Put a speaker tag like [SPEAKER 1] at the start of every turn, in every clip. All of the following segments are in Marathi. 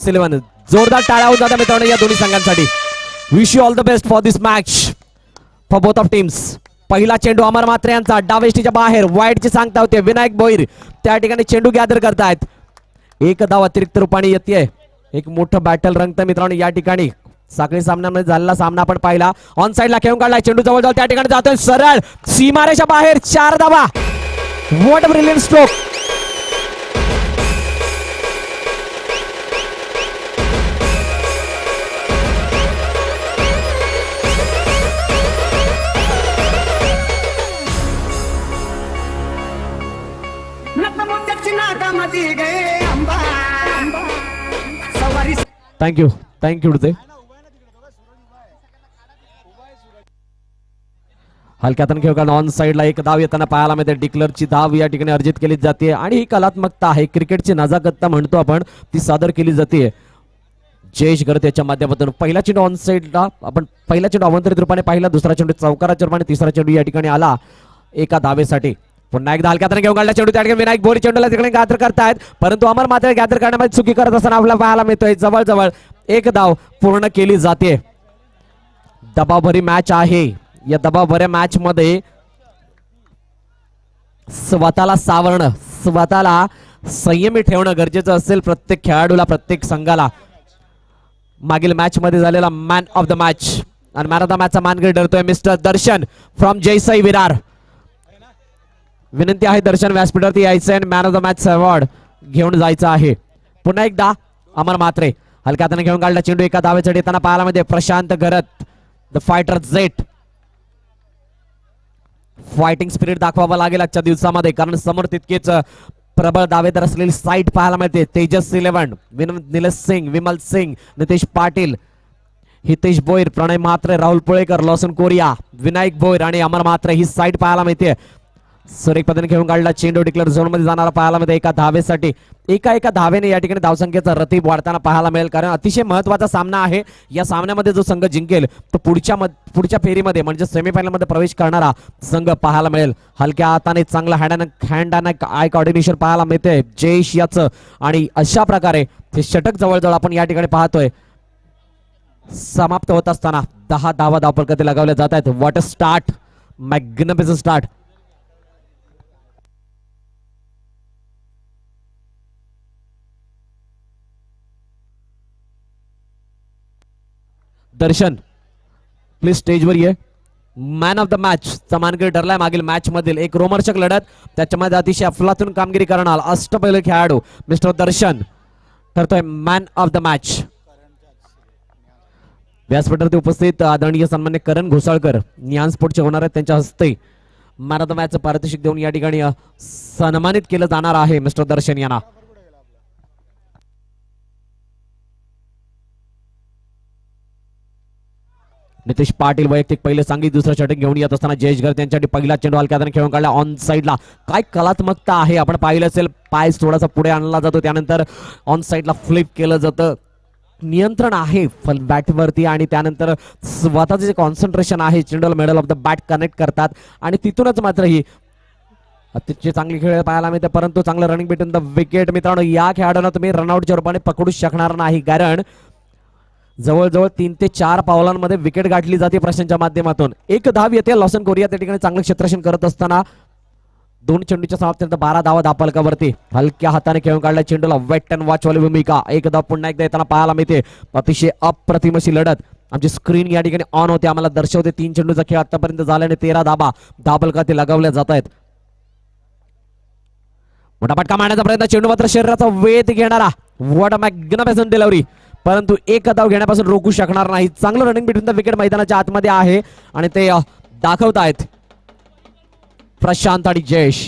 [SPEAKER 1] 11 जोरदार टाळ्या होऊन जातात मित्रांनो या दोन्ही संघांसाठी. Wish you all the best for this match for both of teams. पहिला चेंडू अमर म्हात्रे यांचा डावेष्टीच्या बाहेर वाईडची सांगता होते. विनायक भोईर त्या ठिकाणी चेंडू गॅदर करतायत. एक धाव अतिरिक्त रूपाने येते. एक मोठं बॅटल रंगतं मित्रांनो या ठिकाणी. साखळी सामन्यामध्ये झालेला सामना आपण पाहिला. ऑन साइडला खेळून काढलाय चेंडू जवळ जवळ त्या ठिकाणी जातोय सरळ सीमारेषा बाहेर 4 धावा. What a brilliant stroke. Thank you thank you to हलक्यातून खेळ ऑन साइडला एक धाव येताना पाहायला मिळते. डिक्लरची धाव या ठिकाणी अर्जित केली जाते आणि ही कलात्मकता आहे, क्रिकेटची नजाकतता म्हणतो आपण, ती सादर केली जाते जयेश गर्द याच्या माध्यमातून. पहिला चेंडू ऑन साइडला आपण पहिला चेंडू अवंतरित रूपाने पाहिला. दुसरा चेंडू चौकाराच्या रूपाने, तिसरा चेंडू या ठिकाणी आला एका धावेसाठी. पुन्हा एकदा हलक्यातून घेऊन काढला चेंडू त्या ठिकाणी विनायक भोईर चेंडूला तिकडे गॅदर करतायत परंतु अमर मात्र गॅदर करण्यामध्ये चुकी करत असताना आपल्याला पाहायला मिळतोय. जवळजवळ एक धाव पूर्ण केली जाते. दबावभरी मॅच आहे. या दबावभऱ्या मॅच मध्ये स्वतःला सावरणं, स्वतःला संयमी ठेवणं गरजेचं असेल प्रत्येक खेळाडूला, प्रत्येक संघाला. मागील मॅच मध्ये झालेला मॅन ऑफ द मॅच आणि मॅन ऑफ द मॅचचा मानकरी ठरतोय मिस्टर दर्शन फ्रॉम जयसाई विरार. विनंती आहे दर्शन व्यासपीठावरती यायचं आणि man of the match award घेऊन जायचं आहे. पुन्हा एकदा अमर म्हात्रे हलक्यातून घेऊन काढला चेंडू एका धावेसाठी येताना पाहायला मध्ये Prashant Gharat the fighter jet. Fighting spirit दाखवावं लागेल आजच्या दिवसामध्ये कारण समोर तितकेच प्रबळ दावेदार असलेली साईट पाहायला मिळते. तेजस 11 निलेश सिंग, विमल सिंग, नितेश पाटील, हितेश भोईर, प्रणय म्हात्रे, राहुल पुळेकर, लॉसन कोरिया, विनायक भोईर आणि अमर म्हात्रे ही साईट पाहायला मिळते. सुरेख पद्धतीने खेळून काढला चेंडू डिक्लेअर झोन मध्ये जाणारा पाहायला मिळते. एका धावेसाठी एका धावेने या ठिकाणी धावसंख्येचा रतीब वाढताना पाहायला मिळेल कारण अतिशय महत्वाचा सामना आहे. या सामन्यामध्ये जो संघ जिंकेल तो पुढच्या फेरीमध्ये म्हणजे सेमीफायनल मध्ये प्रवेश करणारा संघ पाहायला मिळेल. हलक्या हाताने चांगला हँड अँड आय कोऑर्डिनेशन पाहायला मिळते जयेश याचं आणि अशा प्रकारे ते षटक जवळजवळ आपण या ठिकाणी पाहतोय. समाप्त होत असताना 10 धावा धावफलकात लगावल्या जात आहेत. What a start, magnificent start. Darshan please स्टेजवर ये. मॅन ऑफ द मॅच चा मानकरी ठरलाय मागील मॅच मधील एक रोमर्चक लढत त्याच्यामध्ये अतिशय अफलातून कामगिरी करणार अष्टपैलू खेळाडू मिस्टर दर्शन ठरतोय मॅन ऑफ द मॅच. व्यासपीठावरती उपस्थित आदरणीय सन्मान्य करण घोसाळकर नियान स्पोर्टचे होणार आहेत त्यांच्या हस्ते मॅन ऑफ द मॅच पारितोषिक देऊन या ठिकाणी सन्मानित केलं जाणार आहे मिस्टर दर्शन यांना. नितेश पाटील वैयक्तिक पहिले सांगितले. दुसरा षटक घेऊन येत असताना जयेश गर्द त्यांच्यासाठी पहिला चेंडू हलक्यातून खेळून काढला ऑन साइडला. काय कलात्मकता आहे, आपण पाहिलं असेल पाय थोडासा पुढे आणला जातो त्यानंतर ऑन साइडला फ्लिप केलं जातं. नियंत्रण आहे बॅटवरती आणि त्यानंतर स्वतःचे जे कॉन्सन्ट्रेशन आहे चेंडूला middle of the bat connect करतात आणि तिथूनच मात्र ही अतिशय चांगली खेळ पाहायला मिळते परंतु चांगलं रनिंग बिटवीन द विकेट. मित्रांनो या खेळाडूंना तुम्ही रनआउटच्या रूपाने पकडू शकणार नाही कारण जवळजवळ 3 ते 4 पावलांमध्ये विकेट गाठली जाते प्रश्नांच्या माध्यमातून. एक धाव येते. लॉसन कोरिया त्या ठिकाणी चांगलं क्षेत्ररक्षण करत असताना 2 चेंडूच्या समाप्तीनंतर 12 धावा धावफलकावरती. हलक्या हाताने खेळून काढला चेंडूला वेट अँड वॉच वाली भूमिका. एक धाव पुन्हा एकदा येताना पाहायला मिळते. अतिशय अप्रतिम अशी लढत. आमची स्क्रीन या ठिकाणी ऑन होते, आम्हाला दर्शवते 3 चेंडूचा खेळ आतापर्यंत झाल्याने 13 धावा धावफलकात लगावल्या जात आहेत. मोठा फटका मारण्याचा प्रयत्न, चेंडू मात्र शरीराचा वेध घेणारा. व्हॉट अ मॅग्निफिसंट डिलिव्हरी परंतु एक धाव घेण्यापासून रोखू शकणार नाही. चांगलं रनिंग बिटवीन द विकेट मैदानाच्या आतमध्ये आहे आणि ते दाखवत आहेत प्रशांत आणि जयेश.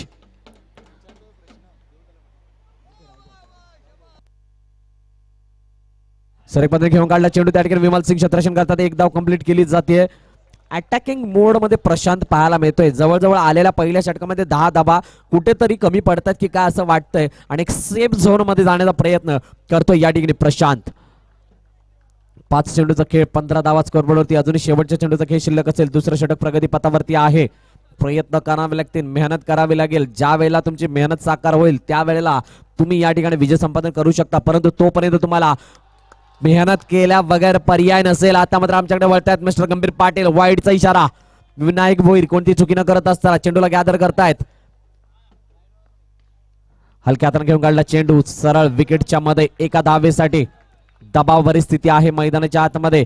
[SPEAKER 1] सरेक पद्धतीने घेऊन काढला चेंडू त्या ठिकाणी विमल सिंग क्षेत्ररक्षण करतात. एक धाव कंप्लीट केली जाते. अटॅकिंग मोड मध्ये प्रशांत पाहायला मिळतोय. जवळजवळ आलेल्या पहिल्या षटकामध्ये 10 धावा कुठेतरी कमी पडतात की काय असं वाटतंय आणि एक सेफ झोन मध्ये जाण्याचा प्रयत्न करतोय या ठिकाणी प्रशांत. 5 चेंडूचा खेळ 15 धावा स्कोरबोर्डवरती. अजूनही शेवटच्या चेंडूचा खेळ शिल्लक असेल. दुसरं षटक प्रगतीपथावरती आहे. प्रयत्न करावे लागतील, मेहनत करावी लागेल. ज्या वेळेला तुमची मेहनत साकार होईल त्यावेळेला तुम्ही या ठिकाणी विजय संपादन करू शकता परंतु तोपर्यंत तुम्हाला मेहनत केल्या बगैर पर्याय नसेल. आता मात्र आमच्याकडे वळतायत मिस्टर गंभीर पाटील. वाईडचा इशारा. विनायक भोईर कोणती चुकी न करत असताना चेंडूला गॅदर करतायत. हलक्या हाताने घेऊन काढला चेंडू सरळ विकेटच्या मध्ये एका धावेसाठी. दबाव परिस्थिती आहे मैदानाच्या आतमध्ये.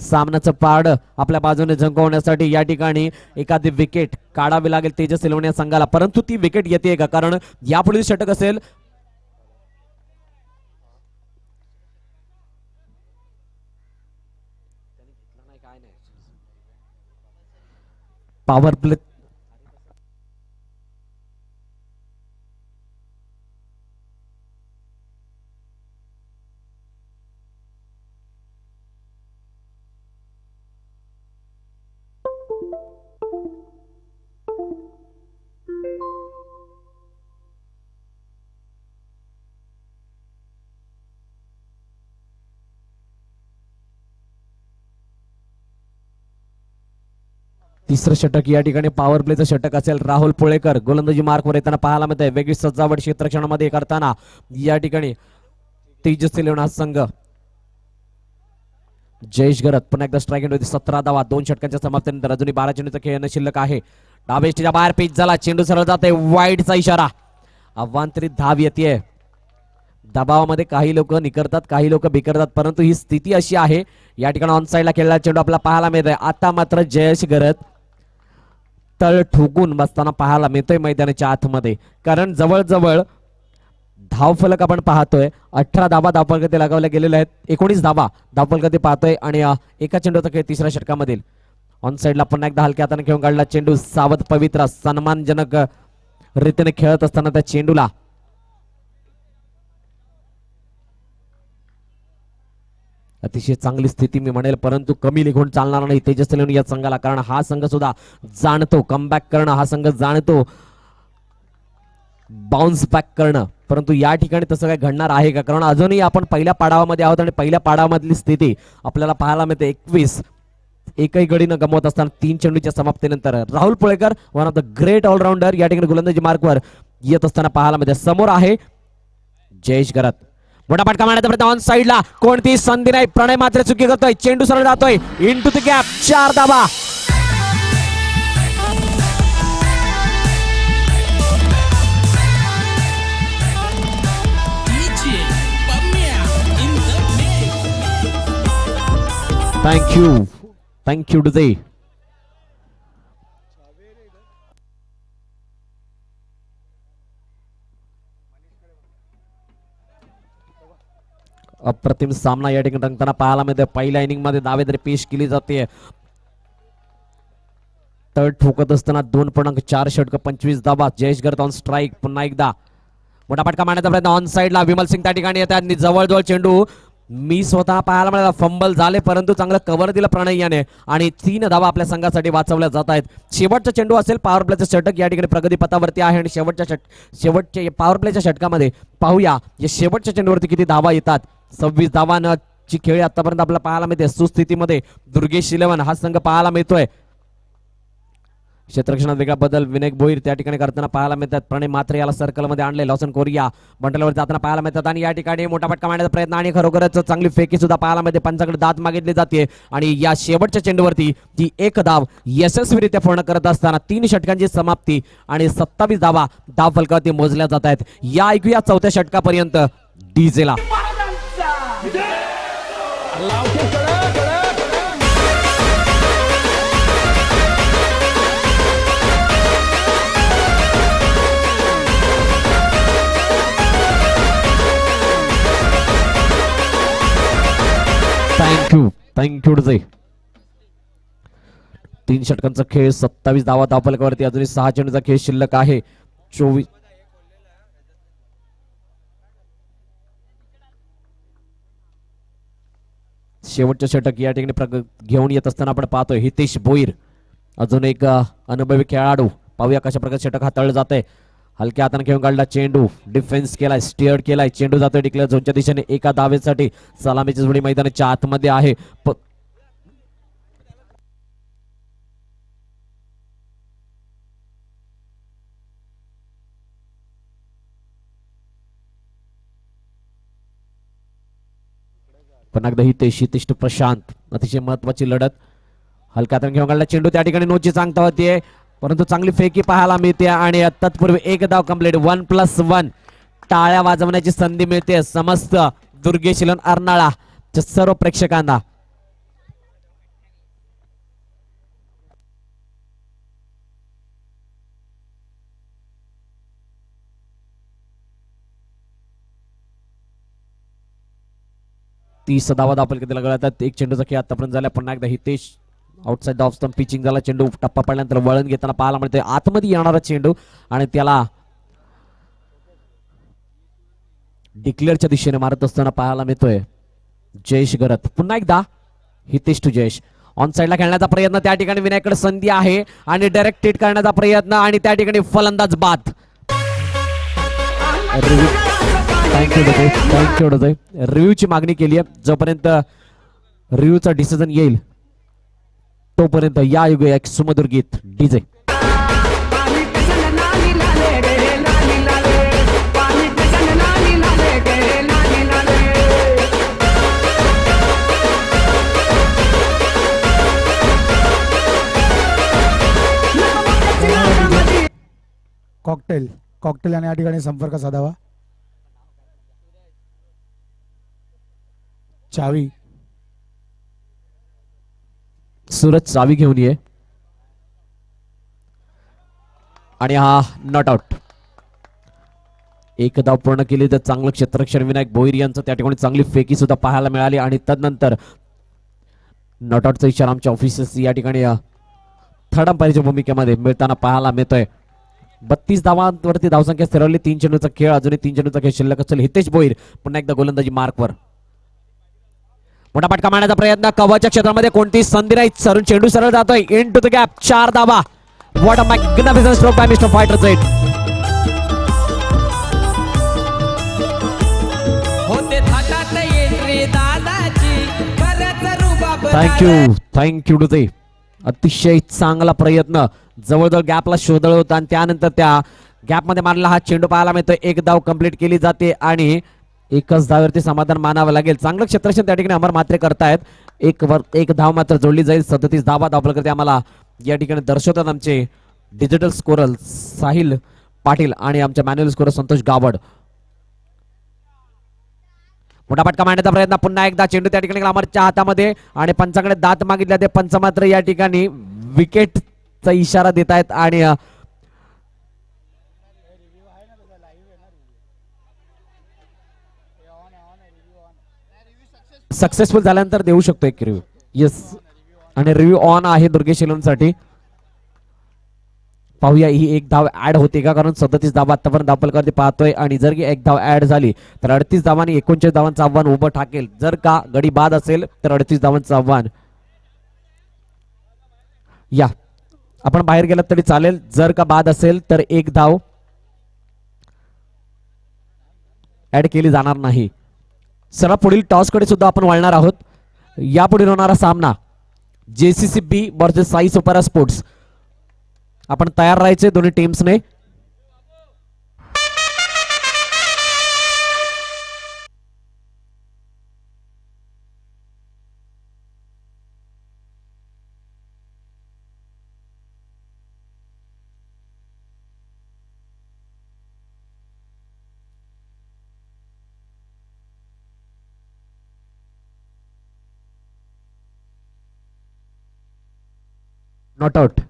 [SPEAKER 1] सामन्याचं पारड आपल्या बाजूने झंकवण्यासाठी या ठिकाणी एखादी विकेट काढावी लागेल तेजस एलवणे या संघाला. परंतु ती विकेट येते का? कारण यापुढील षटक असेल पॉवर प्ले. तिसरं षटक या ठिकाणी पॉवर प्लेचं षटक असेल. राहुल पुळेकर गोलंदाजी मार्कवर येताना पाहायला मिळते. वेगळी सजावट क्षेत्रक्षणामध्ये करताना या ठिकाणी तेजस एलवणे संघ. जयेश गरत पुन्हा एकदा स्ट्राईक होती. 17 धावा 2 षटकांच्या समाप्तीनंतर अजूनही 12 चेंडूचा खेळ शिल्लक आहे. डावेष्टीच्या बाहेर पिच झाला. चेंडू सरळ जाते. वाईडचा इशारा. अवांतरित धाव येते. दबावामध्ये काही लोक निकरतात काही लोक बिकरतात परंतु ही स्थिती अशी आहे. या ठिकाणी ऑन साइडला खेळला चेंडू आपल्याला पाहायला मिळतोय. आता मात्र जयेश गरत तळ ठोकून बसताना पाहायला मिळतोय मैदानाच्या आतमध्ये. कारण जवळजवळ धावफलक आपण पाहतोय. 18 धावा धावफलक लगावल्या गेलेल्या आहेत. 19 धावा धावफलक पाहतोय आणि एका चेंडूचा खेळ तिसऱ्या षटकामधील. ऑन साइडला पुन्हा एकदा हलक्या हाताने खेळून काढला चेंडू. सावध पवित्र सन्मानजनक रीतीने खेळत असताना त्या चेंडूला अतिशय चांगली स्थिती मी म्हणेल परंतु कमी लिहून चालणार नाही तेजस एलवणे या संघाला. कारण हा संघ सुद्धा जाणतो कमबॅक करणं. हा संघ जाणतो बाउन्स बॅक करणं. परंतु या ठिकाणी तसं काय घडणार आहे का? कारण अजूनही आपण पहिल्या पाडावामध्ये आहोत आणि पहिल्या पाडावामधली स्थिती आपल्याला पाहायला मिळते. 21 एकही गडी न गमवत असताना 3 चेंडूच्या समाप्तीनंतर Rahul Pulekar one of the great allrounder या ठिकाणी गोलंदाजी मार्कवर येत असताना पाहायला मिळते. समोर आहे जयेश गरत. मोठा फटका मारण्याचा प्रयत्न ऑन साइडला. कोणती संधी नाही. प्रणय मात्र चुकी करतोय. चेंडू सरळ जातोय इन टू द गॅप. 4 धावा. थँक्यू टू दे. अप्रतिम सामना या ठिकाणी रंगताना पाहायला मिळते. पहिल्या इनिंग मध्ये दावेदारी पेश केली जाते. तळ ठोकत असताना 2.4 षटक 25 धावा. Jayesh Garat on strike. पुन्हा एकदा मोठा फटका मारण्याचा प्रयत्न ऑन साइडला. विमल सिंग त्या ठिकाणी येतात. जवळजवळ चेंडू मी स्वतः पाहायला मिळाला. फंबल झाले परंतु चांगलं कव्हर दिलं प्रणय याने आणि 3 धावा आपल्या संघासाठी वाचवल्या जात आहेत. शेवटचा चेंडू असेल. पॉवर प्लेचं षटक या ठिकाणी प्रगती पथावरती आहे आणि शेवटच्या पॉवर प्लेच्या षटकामध्ये पाहूया या शेवटच्या चेंडूवरती किती धावा येतात. 26 धावांची खेळी आतापर्यंत आपल्याला पाहायला मिळते. सुस्थितीमध्ये दुर्गेश इलेव्हन हा संघ पाहायला मिळतोय. क्षेत्ररक्षणात वेगळा बदल विनायक भोईर त्या ठिकाणी करताना पाहायला मिळतात. प्रणय मात्र याला सर्कलमध्ये आणले. लॉसन कोरिया बंटलवर जाताना पाहायला मिळतात आणि या ठिकाणी मोठा फटका मारण्याचा प्रयत्न आणि खरोखरच चांगली फेकी सुद्धा पाहायला मिळते. पंचाकडे दाद मागितली जाते आणि या शेवटच्या चेंडूवरती ती एक धाव यशस्वीरित्या पूर्ण करत असताना 3 षटकांची समाप्ती आणि 27 धावा धाव फलकावरती मोजल्या जात आहेत. या ऐकूया 4थ्या षटकापर्यंत डीजेला. थँक्यू टू 3 षटकांचा खेळ. 27 धावा धावफलकावरती. अजूनही 6 चेंडूचा खेळ शिल्लक आहे. 24 शेवटचे षटक या ठिकाणी घेऊन येत असताना आपण पाहतोय हितेश भोईर अजून एक अनुभवी खेळाडू. पाहूया कशा प्रकारे षटक हाताळलं जाते. हलक्या हाताने खेळून काढला चेंडू. डिफेन्स केलाय. स्टिअर्ड केलाय. चेंडू जातोय डिक्लेअर झोनच्या दिशेने. एका धावेसाठी सलामीची जोडी मैदानाच्या आतमध्ये आहे. पण एकदा हितेश टू प्रशांत, अतिशय महत्वाची लढत. हलक्या हाताने घेऊन काढला चेंडू, त्या ठिकाणी नोची सांगता होतीये परंतु चांगली फेकी पाहायला मिळते आणि तत्पूर्वी एक धाव कंप्लीट. 1+1 टाळ्या वाजवण्याची संधी मिळते समस्त दुर्गेश इलेव्हन अर्नाळा सर्व प्रेक्षकांना. तीस धावा दाखल केला गळतात. एक चेंडूचा खेळ आतापर्यंत झाला. पुन्हा एकदा Hitesh outside the off stump pitching झाला. चेंडू टप्पा पडल्यानंतर वळण घेताना पाहायला मिळते आतमध्ये येणारा चेंडू आणि त्याला डिक्लेअरच्या दिशेने मारत असताना पाहायला मिळतोय जयेश गरत. पुन्हा एकदा हितेश टू जयेश ऑन साइडला खेळण्याचा प्रयत्न, त्या ठिकाणी विनायकडे संधी आहे आणि डायरेक्ट हिट करण्याचा प्रयत्न आणि त्या ठिकाणी फलंदाज बाद. थँक्यू रिव्ह्यूची मागणी केली आहे. जोपर्यंत रिव्ह्यूचा डिसिजन येईल तोपर्यंत या युगे एक सुमधुर गीत डीजे.
[SPEAKER 2] कॉकटेल आणि या ठिकाणी संपर्क साधावा. चावी
[SPEAKER 1] सूरज चावी घेऊन ये आणि हा नॉट आउट. एक धाव पूर्ण केली तर चांगलं क्षेत्ररक्षण विनायक भोईर यांचं त्या ठिकाणी चांगली फेकी सुद्धा पाहायला मिळाली आणि तदनंतर नॉट आउटचा इशारा आमच्या ऑफिसर्स या ठिकाणी थर्ड अंपायरच्या भूमिकेमध्ये मिळताना पाहायला मिळतोय. 32 धावांवरती धावसंख्या स्थिरवली. 3 चेंडूचा खेळ, अजूनही 3 चेंडूचा खेळ शिल्लक असेल. हितेश भोईर पुन्हा एकदा गोलंदाजी मार्कवर. मोठा फटका मारण्याचा प्रयत्न, कव्हरच्या क्षेत्रामध्ये कोणतीही संधी नाही. सरून चेंडू सरळ जातोय इन टू द गॅप. 4 धावा. What a magnificent stroke by mister fighter Z. Thank you to ते. अतिशय चांगला प्रयत्न, जवळजवळ गॅपला शोधळ होता आणि त्यानंतर त्या गॅपमध्ये मारलेला हा चेंडू पाहायला मिळतोय. एक धाव कंप्लीट केली जाते आणि एकच धावावरती समाधान मानावं लागेल. चांगलं क्षेत्ररक्षण त्या ठिकाणी अमर मात्रे करतायत. एक धाव मात्र जोडली जाईल. 37 धावा धावपल करते आम्हाला या ठिकाणी दर्शवतात आमचे डिजिटल स्कोरर साहिल पाटील आणि आमचे मॅन्युअल स्कोरर संतोष गावड. मोठा फटका मारण्याचा प्रयत्न, पुन्हा एकदा चेंडू त्या ठिकाणी अमरच्या हातामध्ये आणि पंचाकडे दात मागितले ते पंच मात्र या ठिकाणी विकेटचा इशारा देत आहेत आणि सक्सेसफुल झाल्यानंतर देऊ शकतो एक रिव्ह्यू. येस, आणि रिव्ह्यू ऑन आहे दुर्गेश इलेव्हन साठी. पाहूया ही एक धाव ऍड होते का, कारण 37 धावा आतापर्यंत दाखल पाहतोय आणि जर की एक धाव ऍड झाली तर 38 धावांनी 39 धावांचं आव्हान उभं ठाकेल. जर का गडी बाद असेल तर 38 धावांचं आव्हान या आपण बाहेर गेलात तरी चालेल. जर का बाद असेल तर एक धाव ऍड केली जाणार नाही. सरळ पुढील टॉस कडे सुद्धा आपण वळणार आहोत. यापुढे होणारा सामना JCC B versus Sai Supra sports. आपण तयार राहायचे दोन्ही टीम्सने. Not out.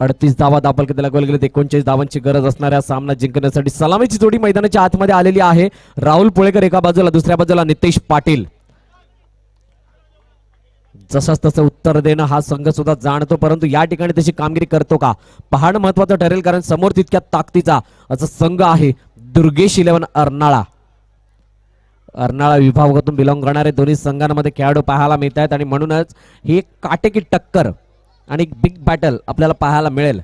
[SPEAKER 1] अडतीस धावा दाखल केला गेले. 39 धावांची गरज असणाऱ्या सामना जिंकण्यासाठी सलामीची जोडी मैदानाच्या आतमध्ये आलेली आहे. राहुल पुळेकर एका बाजूला, दुसऱ्या बाजूला नितेश पाटील. जसंच तसं उत्तर देणं हा संघ सुद्धा जाणतो, परंतु या ठिकाणी तशी कामगिरी करतो का पाहणं महत्वाचं ठरेल, कारण समोर तितक्या ताकदीचा असा संघ आहे दुर्गेश 11 अर्नाळा. अर्नाळा विभागातून बिलॉंग करणारे दोन्ही संघांमध्ये खेळाडू पाहायला मिळत आहेत आणि म्हणूनच ही एक काटेकी टक्कर आणि बिग बॅटल आपल्याला पाहायला मिळेल.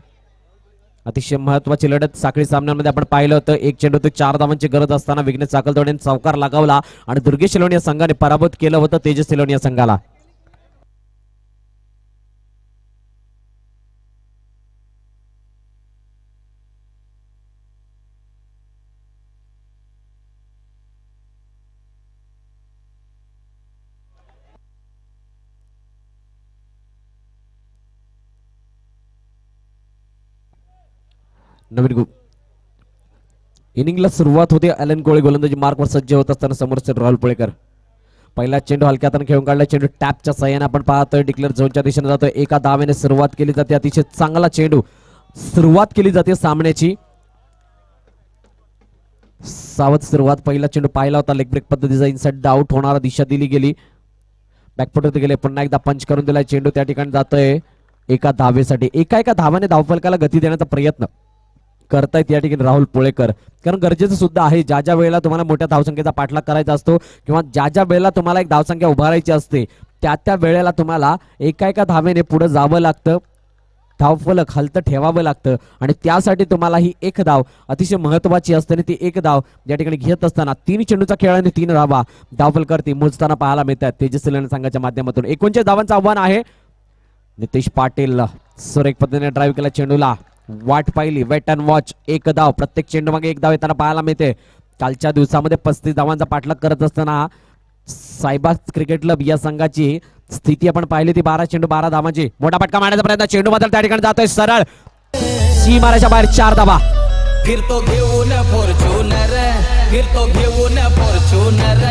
[SPEAKER 1] अतिशय महत्वाची लढत साखळी सामन्यांमध्ये आपण पाहिलं होतं. एक चेंडू ते 4 धावांची गरज असताना विघ्नेश चाकलतोडेने चौकार लगावला आणि दुर्गेश सिलोन या संघाने पराभूत केलं होतं तेजस सिलोन या संघाला. नवीन इनिंगला सुरुवात होते. ॲलन कोळी गोलंदाजी मार्कवर सज्ज होत असताना समोरचे राहुल पुळेकर. पहिला चेंडू हलक्या हाताने खेळून काढला. चेंडू टॅपच्या सहाय्याने आपण पाहतोय डिक्लेअर झोनच्या दिशेने जातोय. एका धावेने सुरुवात केली जाते. अतिशय चांगला चेंडू सुरुवात केली जाते सामन्याची. सावध सुरुवात. पहिला चेंडू पाहिला होता लेग ब्रेक पद्धतीचा इनसाइड आउट होणारा दिशा दिली गेली. बॅकफुटवरती गेले. पुन्हा एकदा पंच करून दिला. चेंडू त्या ठिकाणी जातोय एका धावेसाठी. एका धावाने धावफलकाला गती देण्याचा प्रयत्न करतायत या ठिकाणी राहुल पुळेकर, कारण गरजेचं सुद्धा आहे. ज्या ज्या वेळेला तुम्हाला मोठ्या धावसंख्येचा पाठलाग करायचा असतो किंवा ज्या ज्या वेळेला तुम्हाला एक धावसंख्या उभारायची असते त्या वेळेला तुम्हाला एका धावेने पुढे जावं लागतं, धावफलक हलतं ठेवावं लागतं आणि त्यासाठी तुम्हाला ही एक धाव अतिशय महत्वाची असते. आणि ती एक धाव या ठिकाणी घेत असताना 3 चेंडूचा खेळ आणि 3 धावा धावफलकावरती मोजताना पाहायला मिळतात तेजस सिलोन संघाच्या माध्यमातून. 49 धावांचं आव्हान आहे. नितेश पाटील सुरेख पद्धतीने ड्राईव्ह केला. चेंडूला वाट पाहिली. Wait and watch. एक धाव. प्रत्येक चेंडू मागे एक धाव येताना पाहायला मिळते. कालच्या दिवसामध्ये 35 धावांचा पाठलाग करत असताना साईबाग क्रिकेट क्लब या संघाची स्थिती आपण पाहिली ती 12 चेंडू 12 धावांची. मोठा फटका मारण्याचा प्रयत्न. चेंडू बदल त्या ठिकाणी जातोय सरळ सीमारेच्या बाहेर. 4 धावा.
[SPEAKER 3] फिरतो घेऊन फॉर्च्युनर, फिरतो घेऊन फॉर्च्युनर.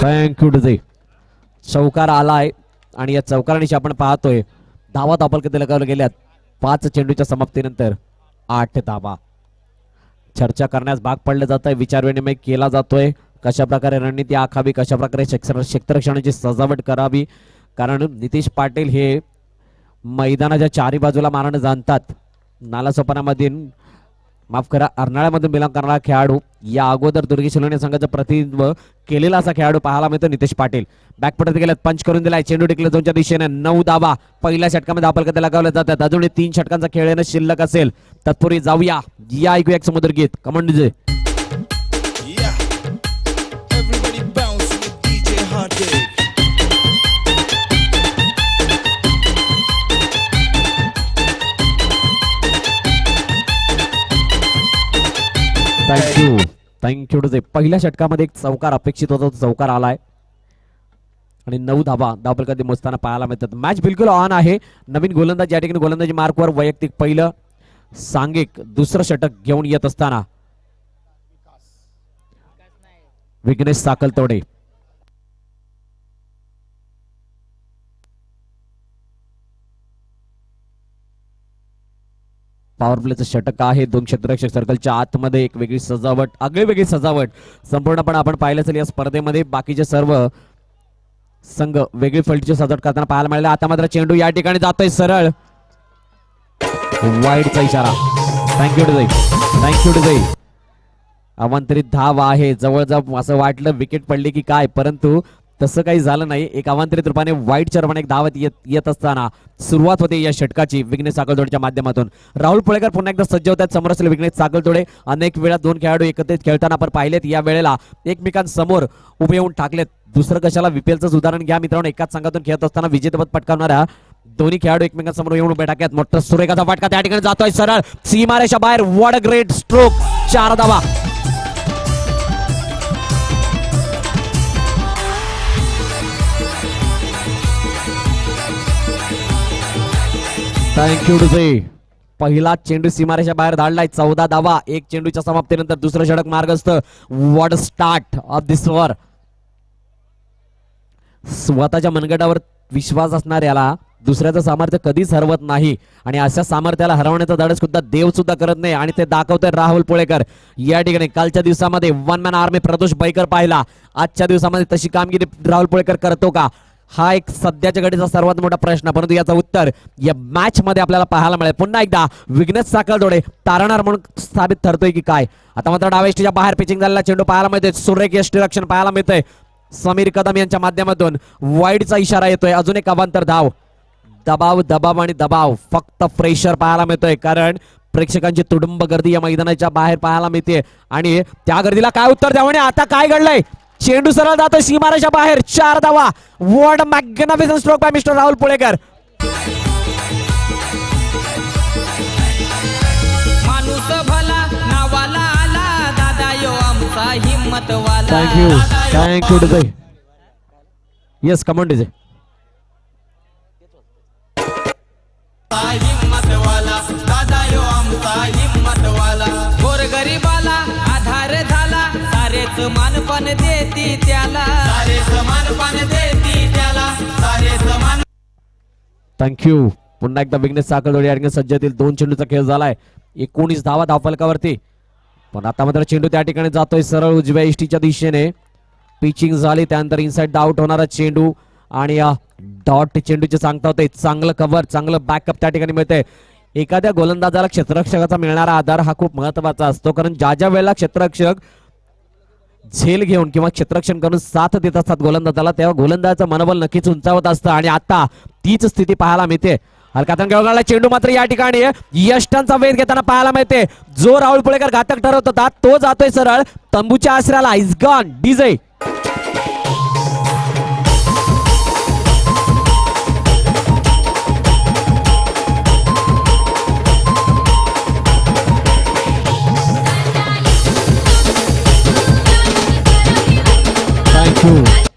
[SPEAKER 1] थँक्यू डुजे. चौकार आलाय आणि या चौकारानिशी आपण पाहतोय धावा धावफलकात लगावल्या गेल्यात. 5 चेंडूच्या समाप्तीनंतर 8 धावा. चर्चा करण्यास भाग पडलं जात आहे. विचारविनिमय केला जातोय. कशा प्रकारे रणनीती आखावी, कशा प्रकारे क्षेत्ररक्षणाची सजावट करावी, कारण नितेश पाटील हे मैदानाच्या चारी बाजूला मारणं जाणतात. नालासोपारामधील माफ करा अर्नाळ्यामधून बिलॉंग करणारा खेळाडू. या अगोदर दुर्गेश सिलोन संघाचं प्रतिनिधित्व केलेला असा खेळाडू पाहायला मिळतो नितेश पाटील. बॅकपटत गेल्यात. पंच करून दिलाय. चेंडू डिक्लेअर झोनच्या दिशेने 9 धावा. पहिल्या षटकामध्ये धावफलकात लगावल्या जातात. अजून 3 षटकांचा खेळ येणं शिल्लक असेल. तत्पूर्वी जाऊया या ऐकूया एक समुद्र गीत. Command DJ. थँक्यू डुजे. पहिल्या षटकामध्ये एक चौकार अपेक्षित होता. चौकार आलाय आणि 9 धावा धावफलकात मोजताना पाहायला मिळतात. मॅच बिलकुल ऑन आहे. नवीन गोलंदाज या ठिकाणी गोलंदाजी मार्कवर वैयक्तिक पहिलं सांघिक दुसरं षटक घेऊन येत असताना विघ्नेश साकलतोडे. पॉवर प्लेचं षटक आहे. 2 क्षेत्ररक्षक सर्कलच्या आतमध्ये एक वेगळी सजावट, आगळीवेगळी सजावट संपूर्णपणे आपण पाहिलं असेल या स्पर्धेमध्ये. बाकीचे सर्व संघ वेगळी फलटीची सजावट करताना पाहायला मिळाले. आता मात्र चेंडू या ठिकाणी जातोय सरळ वाईडचा इशारा. थँक्यू डुजे. अवांतरित धाव आहे. जवळजवळ असं वाटलं विकेट पडली की काय, परंतु तसं काही झालं नाही. एक अवांतरित रूपाने वाईटच्या रूपाने एक धावत येत असताना सुरुवात होते या षटकाची विघ्नेश साकलतोडेच्या माध्यमातून. राहुल पुळेकर पुन्हा एकदा सज्ज होतात. समोर असलेले विघ्नेश साकलतोडे. अनेक वेळा 2 खेळाडू एकत्रित खेळताना आपण पाहिलेत. या वेळेला एकमेकांसमोर उभे येऊन टाकलेत. दुसरं कशाला VPLचं उदाहरण घ्या मित्रांनो. एकाच संघातून खेळत असताना विजेतेपद पटकावणाऱ्या दोन्ही खेळाडू एकमेकांसमोर येऊन उभे टाकल्यात. मोठा सुरेखाचा फटका त्या ठिकाणी जातोय सरळ सीमारेषा बाहेर. What a great stroke. 4 धावा. थँक्यू डुजे. पहिला चेंडू सीमारेषा बाहेर धाडलाय. 14 धावा. 1 चेंडूच्या समाप्तीनंतर दुसरं षटक मार्गस्थ. What start of this over. स्वतःच्या मनगटावर विश्वास असणाऱ्याला दुसऱ्याचं सामर्थ्य कधीच हरवत नाही आणि अशा सामर्थ्याला हरवण्याचा धडस सुद्धा देव सुद्धा करत नाही आणि ते दाखवतोय राहुल पुळेकर. या ठिकाणी कालच्या दिवसामध्ये वन मॅन आर्मी प्रदोष बैकर पाहिला, आजच्या दिवसामध्ये तशी कामगिरी राहुल पुळेकर करतो का, हा एक सध्याच्या घडीचा सर्वात मोठा प्रश्न. परंतु याचं उत्तर या मॅच मध्ये आपल्याला पाहायला मिळेल. पुन्हा एकदा विघ्नेश साखळदोडे तारणार म्हणून स्थापित ठरतोय की काय. आता मात्र डाव्या यष्टीच्या बाहेर पिचिंग झालेला चेंडू पाहायला मिळतोय, सुरेख यष्टीरक्षण पाहायला मिळतंय समीर कदम यांच्या माध्यमातून. वाईडचा इशारा येतोय, अजून एक अवांतर धाव. दबाव दबाव आणि दबाव, फक्त प्रेशर पाहायला मिळतोय कारण प्रेक्षकांची तुडुंब गर्दी या मैदानाच्या बाहेर पाहायला मिळते आणि त्या गर्दीला काय उत्तर द्यावं. आणि आता काय घडलंय, चेंडू सरळ जातोय सीमारेषा बाहेर. 4 धावा. What magnificent stroke by mister Rahul Pulekar.
[SPEAKER 3] माणूस भला नावाला आला दादा यो आमचा हिम्मतवाला.
[SPEAKER 1] Thank you DJ. Yes come on DJ.
[SPEAKER 3] हिम्मतवाला दादा यो आमचा हिम्मतवाला. गोरगरीबाला आधार झाला, सारेच मानपण देती त्याला, सारेच मानपण देती त्याला, सारेच मान.
[SPEAKER 1] थँक्यू. पुन्हा एकदा विघ्नेश साखळदोडे या ठिकाणी सज्जतील 2 चेंडूचा खेळ झालाय. 19 धावा धावफलकावरती. पण आता मात्र चेंडू त्या ठिकाणी जातोय सरळ उजव्या इष्टीच्या दिशेने. पिचिंग झाली त्यानंतर इनसाइड आउट होणारा चेंडू आणि डॉट चेंडूचे सांगता होते. चांगलं कव्हर, चांगलं बॅकअप त्या ठिकाणी मिळतंय. एखाद्या गोलंदाजाला क्षेत्ररक्षकाचा मिळणारा आधार हा खूप महत्वाचा असतो कारण ज्या ज्या वेळेला क्षेत्ररक्षक झेल घेऊन किंवा क्षेत्ररक्षण करून साथ देत असतात गोलंदाजाला, तेव्हा गोलंदाजाचं मनोबल नक्कीच उंचावत असतं आणि आता तीच स्थिती पाहायला मिळते. हलकातन खेळला चेंडू मात्र या ठिकाणी यष्टांचा वेध घेताना पाहायला मिळते. जो राहुल पुळेकर घातक ठरवत होता तो जातोय सरळ तंबूच्या आसऱ्याला. Is gone DJ.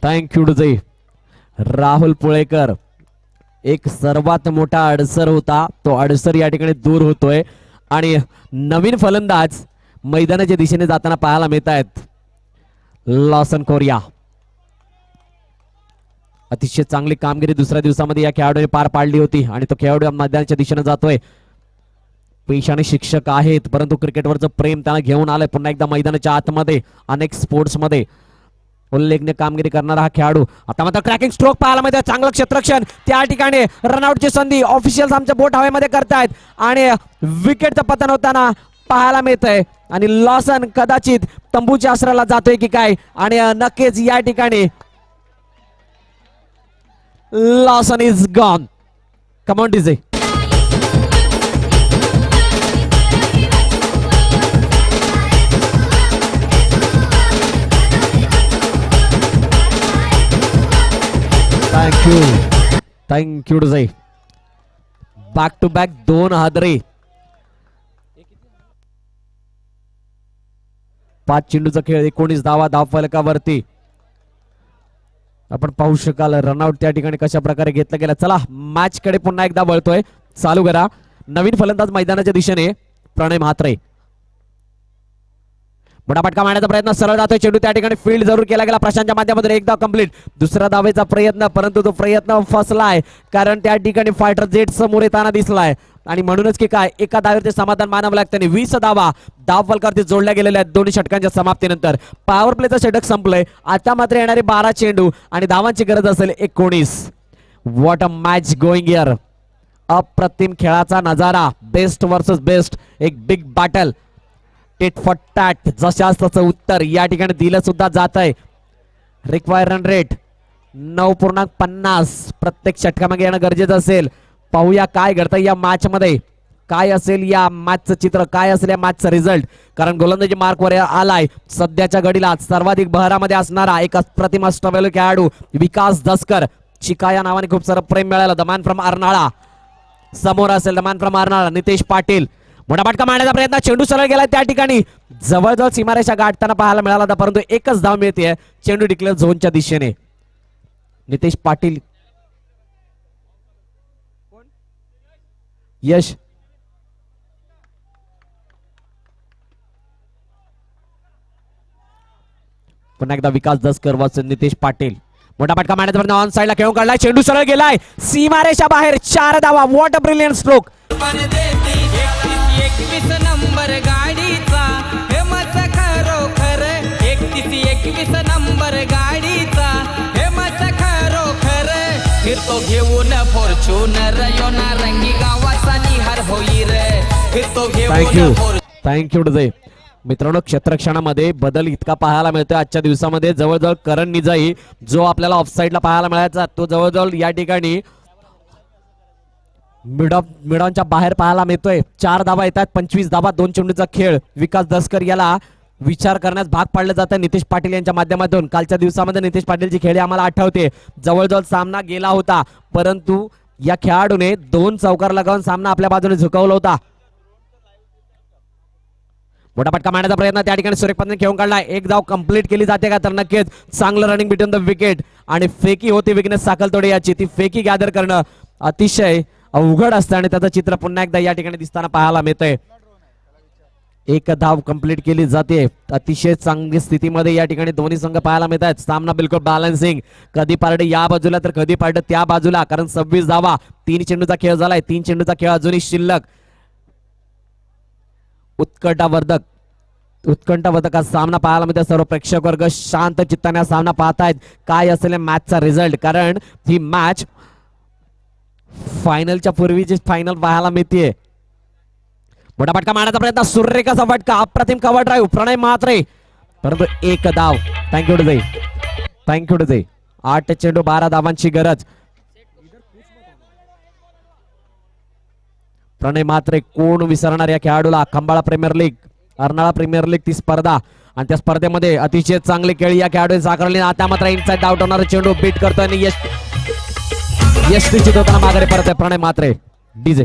[SPEAKER 1] Thank you DJ. Rahul Pulekar एक सर्वात मोठा अडसर होता, तो अडसर या ठिकाणी दूर होतोय आणि नवीन फलंदाज मैदानाच्या दिशेने जाताना पाहायला मिळत आहेत. लॉसन कोरिया अतिशय चांगली कामगिरी दुसऱ्या दिवसामध्ये या खेळाडूने पार पाडली होती आणि तो खेळाडू मैदानाच्या दिशेने जातोय. पेशाने शिक्षक आहेत परंतु क्रिकेटवरचं प्रेम त्याला घेऊन आलंय. पुन्हा एकदा मैदानाच्या आतमध्ये अनेक स्पोर्ट्स मध्ये उल्लेखनीय कामगिरी करणारा हा खेळाडू. आता मात्र क्रॅकिंग स्ट्रोक पाहायला मिळतोय, चांगलं क्षेत्ररक्षण. त्या ठिकाणी रनआउटची संधी ऑफिशियल्स आमच्या बोट हवेमध्ये करतायत आणि विकेटचं पतन होताना पाहायला मिळतंय आणि लॉसन कदाचित तंबूच्या आसऱ्याला जातोय की काय आणि नक्कीच या ठिकाणी Lawson is gone. Come on DJ. Thank you DJ. Back to back 2 हादरे. 5 चेंडूचा खेळ, 19 धावा धावफलकावरती. आपण पाहू शकाल रनआउट त्या ठिकाणी कशा प्रकारे घेतला गेला. चला मॅच कडे पुन्हा एकदा वळतोय. चालू करा. नवीन फलंदाज मैदानाच्या दिशेने प्रणय म्हात्रे. मोठा फटका मारण्याचा प्रयत्न, सरळ जातोय चेंडू त्या ठिकाणी फील्ड जरूर केला गेला प्रशांतच्या माध्यमातून. एकदा कंप्लीट. दुसरा धावेचा प्रयत्न परंतु तो प्रयत्न फसलाय कारण त्या ठिकाणी फायटर जेट समोर येताना दिसलाय आणि म्हणूनच की काय एका धावेवरती समाधान मानावं लागतं. 20 धावा धावफलकावरती जोडल्या गेलेल्या आहेत दोन्ही षटकांच्या समाप्तीनंतर. पॉवर प्लेचं षटक संपलंय. आता मात्र येणारे 12 चेंडू आणि धावांची गरज असेल 19. What a match going here. अप्रतिम खेळाचा नजारा. Best versus best. एक big battle. Tit for tat. जशाच त्याचं उत्तर या ठिकाणी दिलं सुद्धा जात आहे. Require run rate 9.50. प्रत्येक षटकामागे येणं गरजेचं असेल. पाहूया काय घडतं या मॅच मध्ये, काय असेल या मॅचचं चित्र, काय असेल या मॅचचा रिझल्ट. कारण गोलंदाजी मार्कवर आलाय सध्याच्या घडीला सर्वाधिक बहरामध्ये असणारा एक अप्रतिम अष्टपैलू खेळाडू विकास दसकर. चिका या नावाने खूप सारं प्रेम मिळालं. द मॅन फ्रॉम अर्नाळा समोर असेल. The man from Arnala Nitesh Patil. मोठा फटका मारण्याचा प्रयत्न, चेंडू सरळ गेला त्या ठिकाणी जवळजवळ सीमारेषा गाठताना पाहायला मिळाला होता परंतु एकच धाव मिळते. चेंडू डिक्लेअर झोनच्या दिशेने. नितेश पाटील. यश पुन्हा एकदा विकास दसकर वर्सेस नितेश पाटील. मोठा फटका मारण्याचा ऑन साइडला खेळून काढलाय, चेंडू सरळ गेलाय सीमारेषा बाहेर, 4 धावा. What a brilliant stroke.
[SPEAKER 3] पण देती 31 नंबर गाडीचा फेमस खरोखर, 31 नंबर गाडीचा फेमस खरोखर. फिरतो घेऊन फॉर्च्युनर, यो नारंगी गावाचा निहार होई रे. फिरतो
[SPEAKER 1] थँक्यू
[SPEAKER 3] घेऊन
[SPEAKER 1] थँक्यू टू मित्रांनो. क्षेत्रक्षणामध्ये बदल इतका पाहायला मिळतोय आजच्या दिवसामध्ये. जवळजवळ करण निजाई जो आपल्याला ऑफसाईडला पाहायला मिळायचा तो जवळजवळ या ठिकाणी मिडॉनच्या बाहेर पाहायला मिळतोय. 4 धावा येतात, 25 धावा, 2 चेंडूचा खेळ. विकास दसकर याला विचार करण्यास भाग पाडलं जातं नितेश पाटील यांच्या माध्यमातून. कालच्या दिवसामध्ये नितेश पाटीलची खेळी आम्हाला आठवते. जवळजवळ सामना गेला होता, परंतु या खेळाडूने 2 चौकार लगावून सामना आपल्या बाजूने झुकवला होता. मोठा फटका मारण्याचा प्रयत्न त्या ठिकाणी सुरेख पद्धतीने खेळून काढला. एक धाव कंप्लीट केली जाते का, तर नक्कीच चांगलं रनिंग बिटवीन द विकेट. आणि फेकी होती विघ्नेश साखलतोडे याची. ती फेकी गॅदर करणं अतिशय अवघड असतं आणि त्याचं चित्र पुन्हा एकदा या ठिकाणी दिसताना पाहायला मिळतंय. एक धाव कंप्लीट केली जाते. अतिशय चांगली स्थितीमध्ये या ठिकाणी दोन्ही संघ पाहायला मिळत आहेत. सामना बिलकुल बॅलन्सिंग, कधी पारडे या बाजूला तर कधी पारडे त्या बाजूला. कारण 26 धावा, 3 चेंडूचा खेळ झालाय. 3 चेंडूचा खेळ अजूनही शिल्लक. उत्कंठावर्धक हा सामना पाहायला मिळतो. सर्व प्रेक्षक वर्ग शांत चित्ताने हा सामना पाहतायत. काय असेल मॅचचा रिझल्ट, कारण ही मॅच फायनलच्या पूर्वीची फायनल पाहायला मिळते. मोठा फटका मारण्याचा प्रयत्न, सूर्यरेखाचा फटका, अप्रतिम कव्हर ड्राईव्ह, प्रणय म्हात्रे, परंतु 1 धाव. थँक्यू टू थँक्यू टू 8 चेंडू 12 धावांची गरज. प्रणय म्हात्रे कोण विसरणार या खेळाडूला. Khambala premier league, Arnala premier league ती स्पर्धा, आणि त्या स्पर्धेमध्ये अतिशय चांगली खेळी या खेळाडूने साकारली. आता मात्र इनसाइड आउट होणारा चेंडू बीट करतोय आणि यश निश्चित होताना माघारी परत आहे प्रणय म्हात्रे. डीजे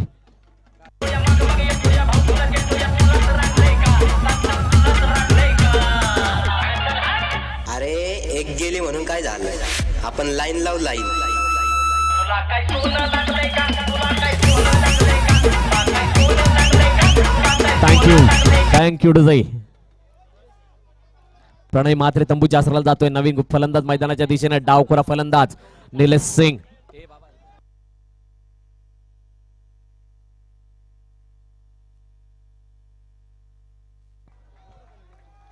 [SPEAKER 4] अरे एक गेली म्हणून काय झालं, आपण लाईन लावू लाईन.
[SPEAKER 1] थँक्यू डुजई. प्रणय म्हात्रे तंबूच्या आसराला जातोय. नवीन फलंदाज मैदानाच्या दिशेने, डावखोरा फलंदाज निलेश सिंग.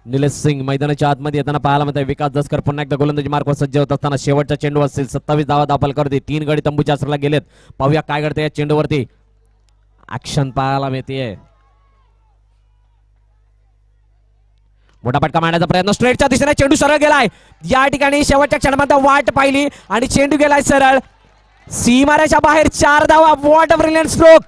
[SPEAKER 1] निलेश सिंग मैदानाच्या आतमध्ये येताना पाहायला मिळत. विकास दसकर पुन्हा एकदा गोलंदाजी मार्कवर सज्ज होत असताना शेवटचा चेंडू असेल. 27 धावा दाखल करते. 3 गडी तंबूच्या आसराला गेलेत. पाहूया काय घडते या चेंडूवरती. ऍक्शन पाहायला मिळते. मोठा फटका मारण्याचा प्रयत्न, स्ट्रेटच्या दिशेने चेंडू सरळ गेलाय. या ठिकाणी शेवटच्या क्षणामध्ये वाट पाहिली आणि चेंडू गेलाय सरळ सीमारेषा बाहेर. 4 धावा. What a brilliant stroke.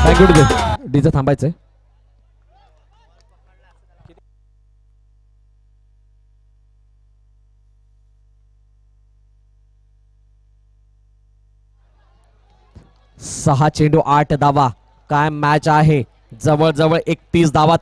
[SPEAKER 1] Thank you DJ थांबायचंय. सहा चेंडू 8 धावा. काय मॅच आहे. जवळजवळ 31 धावा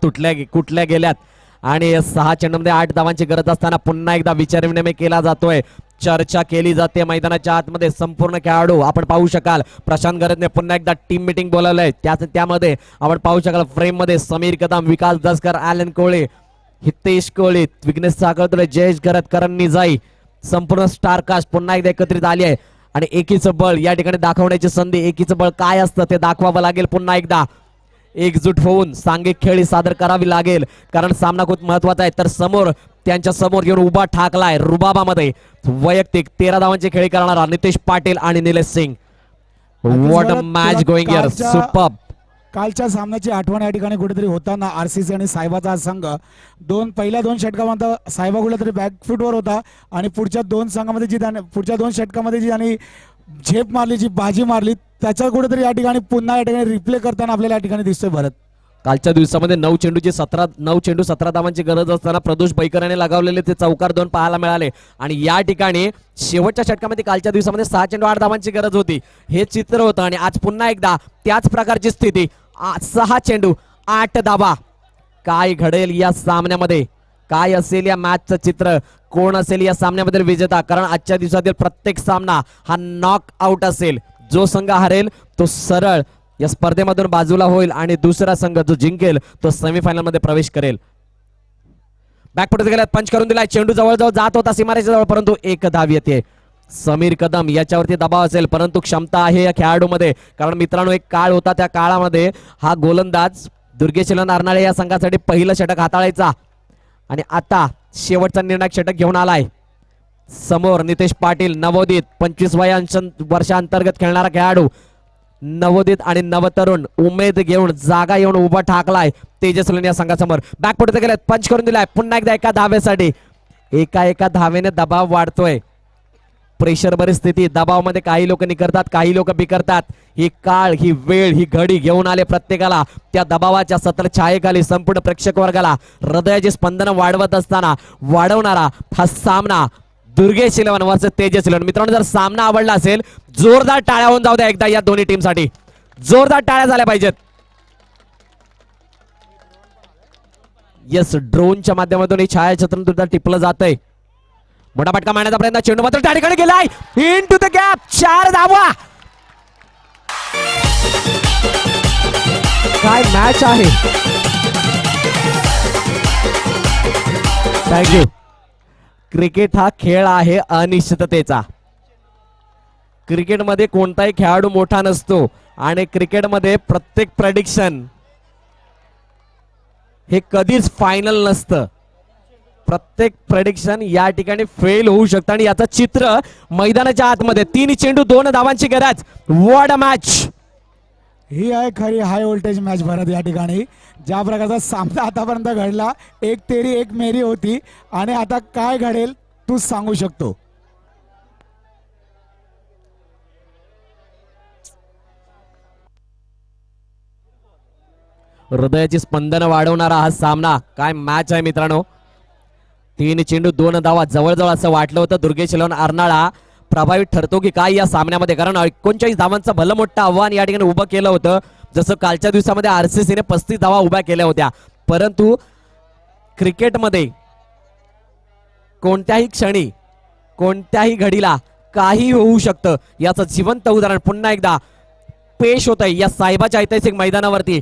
[SPEAKER 1] कुठल्या गेल्यात आणि 6 चेंडूमध्ये 8 धावांची गरज असताना पुन्हा एकदा विचारविनिमय केला जातोय. चर्चा केली जाते मैदानाच्या आतमध्ये. संपूर्ण खेळाडू आपण पाहू शकाल. प्रशांत गरजने पुन्हा एकदा टीम मीटिंग बोलावलंय. त्यामध्ये आपण पाहू शकाल फ्रेम मध्ये समीर कदम, विकास दसकर, ॲलन कोळे, हितेश कोळे, विघ्नेश साखळतोडे, जयेश गरज, करण निजाई, संपूर्ण स्टार कास्ट पुन्हा एकदा एकत्रित आली आहे आणि एकीचं बळ या ठिकाणी दाखवण्याची संधी. एकीचं बळ काय असतं ते दाखवावं लागेल. पुन्हा एकदा एकजूट होऊन सांघिक खेळी सादर करावी लागेल, कारण सामना खूप महत्वाचा आहे. तर समोर त्यांच्या समोर येऊन उभा ठाकलाय रुबाबामध्ये वैयक्तिक 13 धावांची खेळी करणारा नितेश पाटील आणि Nilesh Singh. What a match going here. Superb.
[SPEAKER 2] कालच्या सामन्याची आठवण या ठिकाणी कुठेतरी होताना आरसीसी आणि साहेबाचा संघ पहिल्या 2 षटकामध्ये साहेबा कुठेतरी बॅकफूटवर होता आणि पुढच्या 2 षटकामध्ये जी आणि झेप मारली, जी बाजी मारली, त्याच्या कुठेतरी या ठिकाणी पुन्हा या ठिकाणी रिप्ले करताना आपल्याला या ठिकाणी दिसतोय भरत.
[SPEAKER 1] कालच्या दिवसामध्ये 9 चेंडू 17 धावांची गरज असताना प्रदोष बैकर याने लगावलेले ते चौकार 2 पाहायला मिळाले आणि या ठिकाणी शेवटच्या षटकामध्ये कालच्या दिवसामध्ये 6 चेंडू 8 धावांची गरज होती. हे चित्र होतं आणि आज पुन्हा एकदा त्याच प्रकारची स्थिती. 6 चेंडू 8 धावा. काय घडेल या सामन्यामध्ये, काय असेल या मॅचचं चित्र, कोण असेल या सामन्यामधील विजेता, कारण आजच्या दिवसातील प्रत्येक सामना हा नॉक आउट असेल. जो संघ हरेल तो सरळ या स्पर्धेमधून बाजूला होईल आणि दुसरा संघ जो जिंकेल तो सेमीफायनल मध्ये प्रवेश करेल. बॅकफुट गेल्यात, पंच करून दिलाय, चेंडू जवळजवळ जात होता सीमारेषेच्या जवळ, परंतु एक धाव येते. समीर कदम याच्यावरती दबाव असेल, परंतु क्षमता आहे या खेळाडूमध्ये. कारण मित्रांनो एक काळ होता, त्या काळामध्ये हा गोलंदाज दुर्गेश अर्नाळे या संघासाठी पहिलं षटक हाताळायचा आणि आता शेवटचा निर्णायक षटक घेऊन आलाय. समोर नितेश पाटील नवोदित 25 वर्षांतर्गत खेळणारा खेळाडू, नवोदित आणि नवतरुण उमेद घेऊन जागा येऊन उभा ठाकलाय तेजस्वी या संघासमोर. बॅकफुट गेल्यात, पंच करून दिलाय, पुन्हा एकदा एका धावेसाठी. एका धावेने दबाव वाढतोय. प्रेशर परिस्थिती, दबावामध्ये काही लोक निकरतात, काही लोक बिकरतात. ही काळ, ही वेळ, ही घडी घेऊन आले प्रत्येकाला. त्या दबावाच्या सत्र छायेखाली संपूर्ण प्रेक्षक वर्गाला हृदयाची स्पंदन वाढवत असताना वाढवणारा हा सामना Durgesh eleven versus Tejas eleven. मित्रांनो जर सामना आवडला असेल जोरदार टाळ्या होऊन जाऊ द्या एकदा या दोन्ही टीमसाठी. जोरदार टाळ्या झाल्या पाहिजेत. येस, ड्रोनच्या माध्यमातून ही छायाचित्रण सुद्धा टिपलं जातंय. मोठा फटका मारण्याचा प्रयत्न, चेंडू मात्र त्या ठिकाणी गेलाय इन टू द गॅप. 4 धावा. काय मॅच आहे. थँक्यू. क्रिकेट हा खेळ आहे अनिश्चिततेचा. क्रिकेटमध्ये कोणताही खेळाडू मोठा नसतो आणि क्रिकेटमध्ये प्रत्येक प्रेडिक्शन हे कधीच फायनल नसतं. प्रत्येक प्रेडिक्शन या ठिकाणी फेल होऊ शकतं आणि याचं चित्र मैदानाच्या आतमध्ये. 3 चेंडू 2 धावांची गरज. What a match.
[SPEAKER 2] ही आहे खरी हाय व्होल्टेज मॅच भरत या ठिकाणी. ज्या प्रकारचा सामना आतापर्यंत घडला, एक तेरी एक मेरी होती आणि आता काय घडेल तूच सांगू शकतो.
[SPEAKER 1] हृदयाची स्पंदन वाढवणारा हा सामना. काय मॅच आहे मित्रांनो. 3 चेंडू 2 धावा. जवळजवळ असं वाटलं होतं दुर्गेश इलेव्हन अर्नाळा प्रभावित ठरतो की काय या सामन्यामध्ये. कारण 39 धावांचं भलं मोठं आव्हान या ठिकाणी उभं केलं होतं. जसं कालच्या दिवसामध्ये आरसीसीने 35 धावा उभ्या केल्या होत्या. परंतु क्रिकेटमध्ये कोणत्याही क्षणी कोणत्याही घडीला काही होऊ शकतं याचं जिवंत उदाहरण पुन्हा एकदा पेश होत आहे या साहेबाच्या ऐतिहासिक मैदानावरती.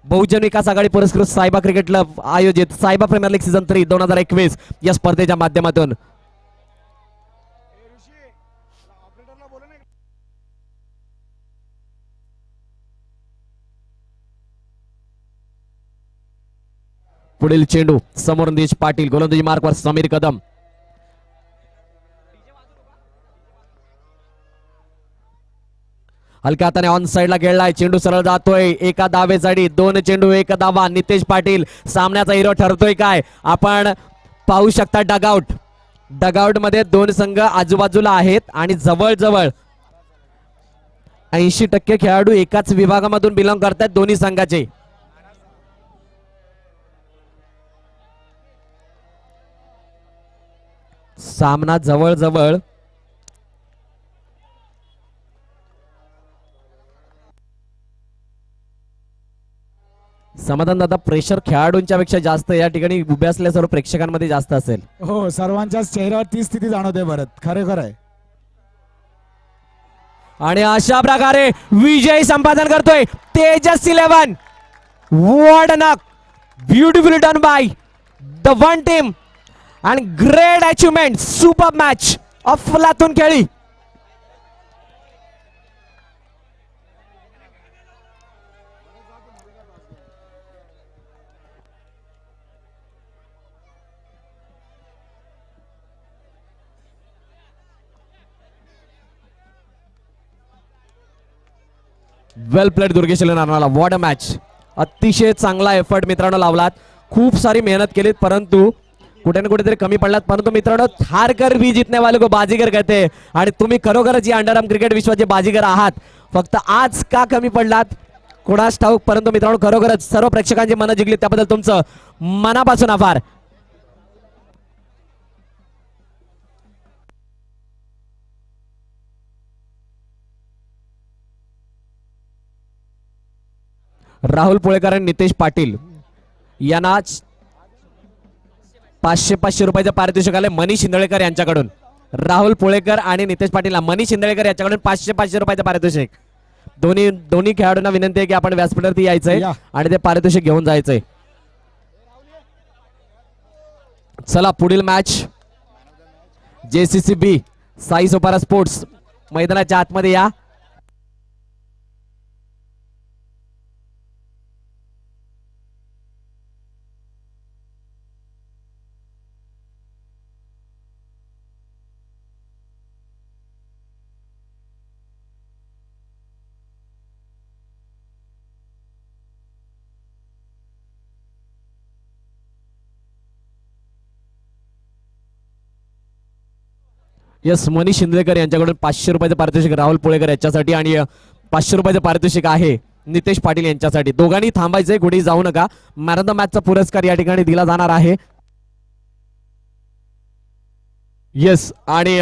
[SPEAKER 1] बहुजन विकास आघाडी पुरस्कृत सायबा क्रिकेट क्लब आयोजित सायबा प्रीमियर लीग सीझन 3 2021 या स्पर्धेच्या माध्यमातून पुढील चेंडू समोर नितेश पाटील, गोलंदाजी मार्कवर समीर कदम. हलक्या हाताने ऑन साइडला खेळलाय, चेंडू सरळ जातोय एका धावेसाठी. 2 चेंडू 1 धावा. नितेश पाटील सामन्याचा हिरो ठरतोय काय आपण पाहू शकता. डगआउट मध्ये 2 संघ आजूबाजूला आहेत आणि जवळजवळ 80% खेळाडू एकाच विभागामधून बिलॉंग करतात दोन्ही संघाचे. सामना जवळजवळ समाधान दादा प्रेशर खेळाडूंच्या पेक्षा जास्त या ठिकाणी उभे असलेल्या सर्व प्रेक्षकांमध्ये जास्त असेल.
[SPEAKER 2] हो, सर्वांच्याच चेहऱ्यावर ती स्थिती जाणवते भरत. खरं आहे.
[SPEAKER 1] आणि अशा प्रकारे विजय संपादन करतोय Tejas eleven. What a knock. Beautifully done by the one team and great achievement. Super match. अफलातून खेळी. Well played Durgesh Narnala. What a match. अतिशय चांगला एफर्ट मित्रांनो लावलात. खूप सारी मेहनत केलीत परंतु कुठे ना कुठेतरी कमी पडलात. परंतु मित्रांनो हारकर भी जीतने वाले को बाजीगर कहते आणि तुम्ही खरोखरच या अंडरआर्म क्रिकेट विश्वाचे बाजीगर आहात. फक्त आज का कमी पडलात कोणास ठाऊक. परंतु मित्रांनो खरोखरच सर्व प्रेक्षकांची मनं जिंकली त्याबद्दल तुमचं मनापासून आभार. राहुल पुळेकर आणि नितेश पाटील यांना 500 रुपयाचं पारितोषिक आले मनीष शिंदळेकर यांच्याकडून. राहुल पुळेकर आणि नितेश पाटील, मनीष शिंदळेकर यांच्याकडून 500 रुपयाचं पारितोषिक. दोन्ही खेळाडूंना विनंती आहे की आपण व्यासपीठावरती यायचंय
[SPEAKER 2] या.
[SPEAKER 1] आणि ते पारितोषिक घेऊन जायचंय. चला पुढील match JCCB Sai Sopara sports मैदानाच्या आतमध्ये या. यस मनीष शिंदेकर यांच्याकडून 500 रुपयाचं पारितोषिक राहुल पुळेकर याच्यासाठी आणि 500 रुपयाचं पारितोषिक आहे नितेश पाटील यांच्यासाठी. दोघांनी थांबायचंय, कुठेही जाऊ नका. मॅन ऑफ द मॅचचा पुरस्कार या ठिकाणी दिला जाणार आहे. येस आणि